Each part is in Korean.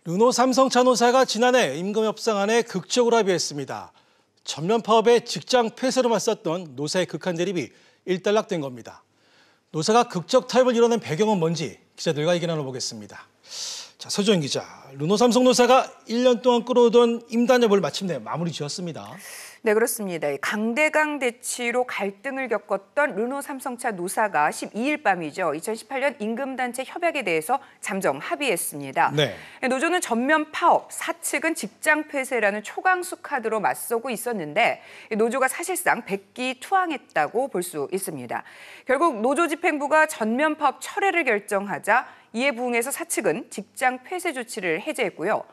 르노 삼성차 노사가 지난해 임금 협상안에 극적으로 합의했습니다. 전면 파업에 직장 폐쇄로 맞섰던 노사의 극한 대립이 일단락된 겁니다. 노사가 극적 타협을 이뤄낸 배경은 뭔지 기자들과 얘기 나눠보겠습니다. 자, 서주현 기자, 르노 삼성 노사가 1년 동안 끌어오던 임단협을 마침내 마무리 지었습니다. 네, 그렇습니다. 강대강 대치로 갈등을 겪었던 르노 삼성차 노사가 12일 밤이죠. 2018년 임금단체 협약에 대해서 잠정 합의했습니다. 네. 노조는 전면 파업, 사측은 직장 폐쇄라는 초강수 카드로 맞서고 있었는데 노조가 사실상 백기투항했다고 볼 수 있습니다. 결국 노조집행부가 전면 파업 철회를 결정하자 이에 부응해서 사측은 직장 폐쇄 조치를 해제했고요.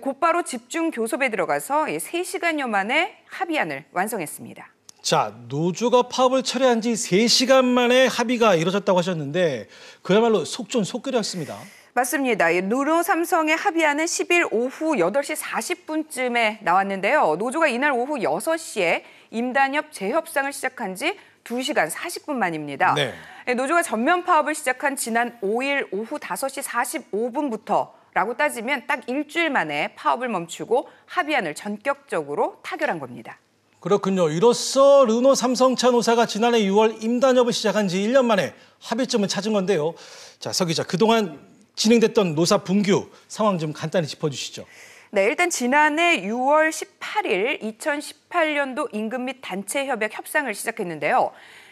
곧바로 집중 교섭에 들어가서 3시간여 만에 합의안을 완성했습니다. 자, 노조가 파업을 철회한 지 3시간 만에 합의가 이루어졌다고 하셨는데 그야말로 속전속결이었습니다. 맞습니다. 르노 삼성의 합의안은 10일 오후 8시 40분쯤에 나왔는데요. 노조가 이날 오후 6시에 임단협 재협상을 시작한 지 2시간 40분 만입니다. 네. 노조가 전면 파업을 시작한 지난 5일 오후 5시 45분부터 라고 따지면 딱 일주일 만에 파업을 멈추고 합의안을 전격적으로 타결한 겁니다. 그렇군요. 이로써 르노 삼성차 노사가 지난해 6월 임단협을 시작한 지 1년 만에 합의점을 찾은 건데요. 자, 서 기자, 그동안 진행됐던 노사 분규 상황 좀 간단히 짚어주시죠. 네, 일단 지난해 6월 18일 2018년도 임금 및 단체 협약 협상을 시작했는데요.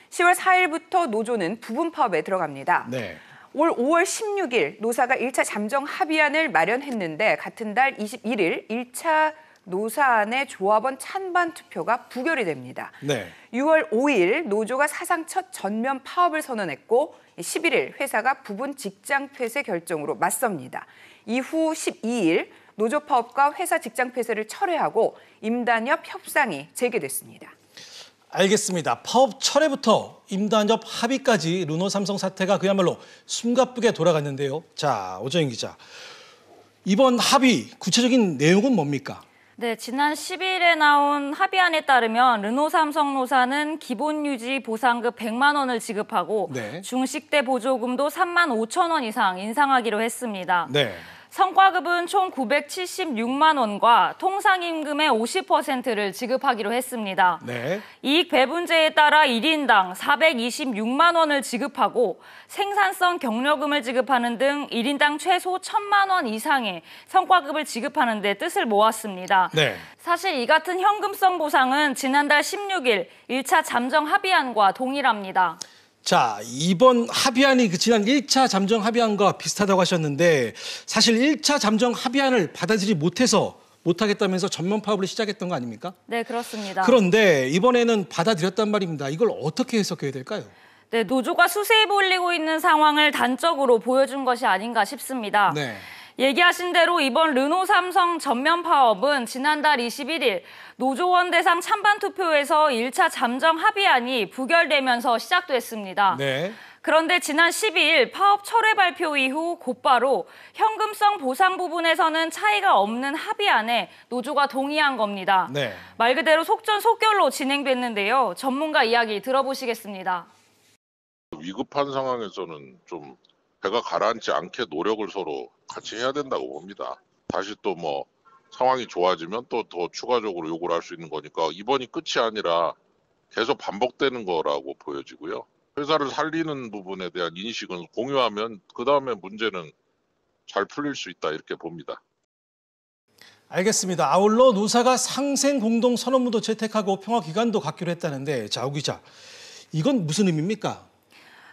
10월 4일부터 노조는 부분 파업에 들어갑니다. 네. 올 5월 16일 노사가 1차 잠정 합의안을 마련했는데 같은 달 21일 1차 노사안의 조합원 찬반 투표가 부결이 됩니다. 네. 6월 5일 노조가 사상 첫 전면 파업을 선언했고 11일 회사가 부분 직장 폐쇄 결정으로 맞섭니다. 이후 12일 노조 파업과 회사 직장 폐쇄를 철회하고 임단협 협상이 재개됐습니다. 알겠습니다. 파업 철회부터 임단협 합의까지 르노 삼성 사태가 그야말로 숨가쁘게 돌아갔는데요. 자, 오정인 기자. 이번 합의 구체적인 내용은 뭡니까? 네, 지난 10일에 나온 합의안에 따르면 르노 삼성 노사는 기본 유지 보상급 100만 원을 지급하고 네. 중식대 보조금도 3만 5천 원 이상 인상하기로 했습니다. 네. 성과급은 총 976만 원과 통상임금의 50%를 지급하기로 했습니다. 네. 이익 배분제에 따라 1인당 426만 원을 지급하고 생산성 격려금을 지급하는 등 1인당 최소 1,000만 원 이상의 성과급을 지급하는 데 뜻을 모았습니다. 네. 사실 이 같은 현금성 보상은 지난달 16일 1차 잠정 합의안과 동일합니다. 자, 이번 합의안이 지난 1차 잠정 합의안과 비슷하다고 하셨는데 사실 1차 잠정 합의안을 받아들이지 못하겠다면서 전면 파업을 시작했던 거 아닙니까? 네, 그렇습니다. 그런데 이번에는 받아들였단 말입니다. 이걸 어떻게 해석해야 될까요? 네, 노조가 수세에 몰리고 있는 상황을 단적으로 보여준 것이 아닌가 싶습니다. 네. 얘기하신 대로 이번 르노 삼성 전면 파업은 지난달 21일 노조원 대상 찬반 투표에서 1차 잠정 합의안이 부결되면서 시작됐습니다. 네. 그런데 지난 12일 파업 철회 발표 이후 곧바로 현금성 보상 부분에서는 차이가 없는 합의안에 노조가 동의한 겁니다. 네. 말 그대로 속전속결로 진행됐는데요. 전문가 이야기 들어보시겠습니다. 위급한 상황에서는 좀 배가 가라앉지 않게 노력을 서로 같이 해야 된다고 봅니다. 다시 또 뭐 상황이 좋아지면 또 더 추가적으로 요구를 할 수 있는 거니까 이번이 끝이 아니라 계속 반복되는 거라고 보여지고요. 회사를 살리는 부분에 대한 인식은 공유하면 그다음에 문제는 잘 풀릴 수 있다 이렇게 봅니다. 알겠습니다. 아울러 노사가 상생 공동 선언문도 채택하고 평화 기간도 갖기로 했다는데 자, 오 기자. 이건 무슨 의미입니까?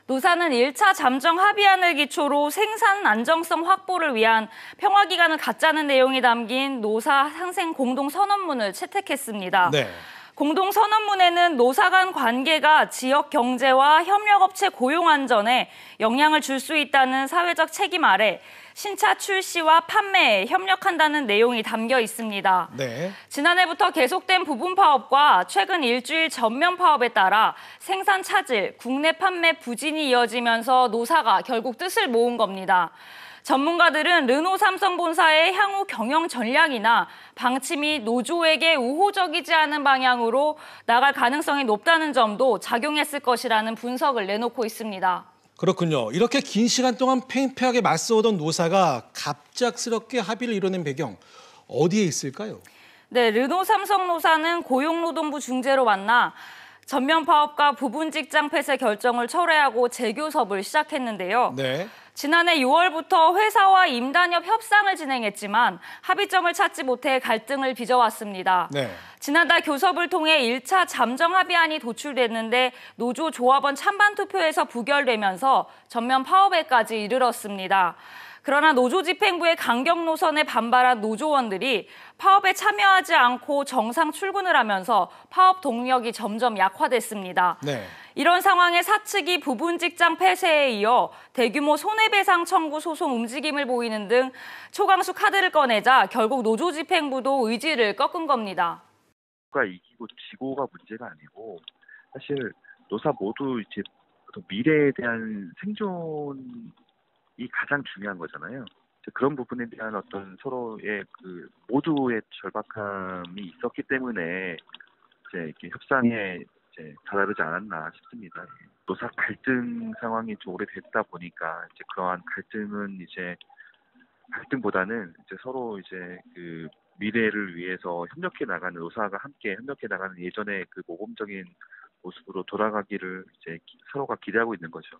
노사는 1차 잠정 합의안을 기초로 생산 안정성 확보를 위한 평화기간을 갖자는 내용이 담긴 노사 상생 공동선언문을 채택했습니다. 네. 공동선언문에는 노사 간 관계가 지역 경제와 협력업체 고용 안전에 영향을 줄 수 있다는 사회적 책임 아래 신차 출시와 판매에 협력한다는 내용이 담겨 있습니다. 네. 지난해부터 계속된 부분 파업과 최근 일주일 전면 파업에 따라 생산 차질, 국내 판매 부진이 이어지면서 노사가 결국 뜻을 모은 겁니다. 전문가들은 르노 삼성 본사의 향후 경영 전략이나 방침이 노조에게 우호적이지 않은 방향으로 나갈 가능성이 높다는 점도 작용했을 것이라는 분석을 내놓고 있습니다. 그렇군요. 이렇게 긴 시간 동안 팽팽하게 맞서오던 노사가 갑작스럽게 합의를 이뤄낸 배경 어디에 있을까요? 네, 르노 삼성 노사는 고용노동부 중재로 만나 전면 파업과 부분 직장 폐쇄 결정을 철회하고 재교섭을 시작했는데요. 네. 지난해 6월부터 회사와 임단협 협상을 진행했지만 합의점을 찾지 못해 갈등을 빚어왔습니다. 네. 지난달 교섭을 통해 1차 잠정 합의안이 도출됐는데 노조 조합원 찬반 투표에서 부결되면서 전면 파업에까지 이르렀습니다. 그러나 노조 집행부의 강경 노선에 반발한 노조원들이 파업에 참여하지 않고 정상 출근을 하면서 파업 동력이 점점 약화됐습니다. 네. 이런 상황에 사측이 부분 직장 폐쇄에 이어 대규모 손해배상 청구 소송 움직임을 보이는 등 초강수 카드를 꺼내자 결국 노조 집행부도 의지를 꺾은 겁니다. 이기고 지고가 문제가 아니고 사실 노사 모두 이제 미래에 대한 생존이 가장 중요한 거잖아요. 그런 부분에 대한 어떤 서로의 그 모두의 절박함이 있었기 때문에 이제 이렇게 협상에 이제 다다르지 않았나 싶습니다. 노사 갈등 상황이 좀 오래됐다 보니까 이제 그러한 갈등은 이제 갈등보다는 이제 서로 이제 그 미래를 위해서 협력해 나가는 노사가 함께 협력해 나가는 예전의 그 모범적인 모습으로 돌아가기를 이제 서로가 기대하고 있는 거죠.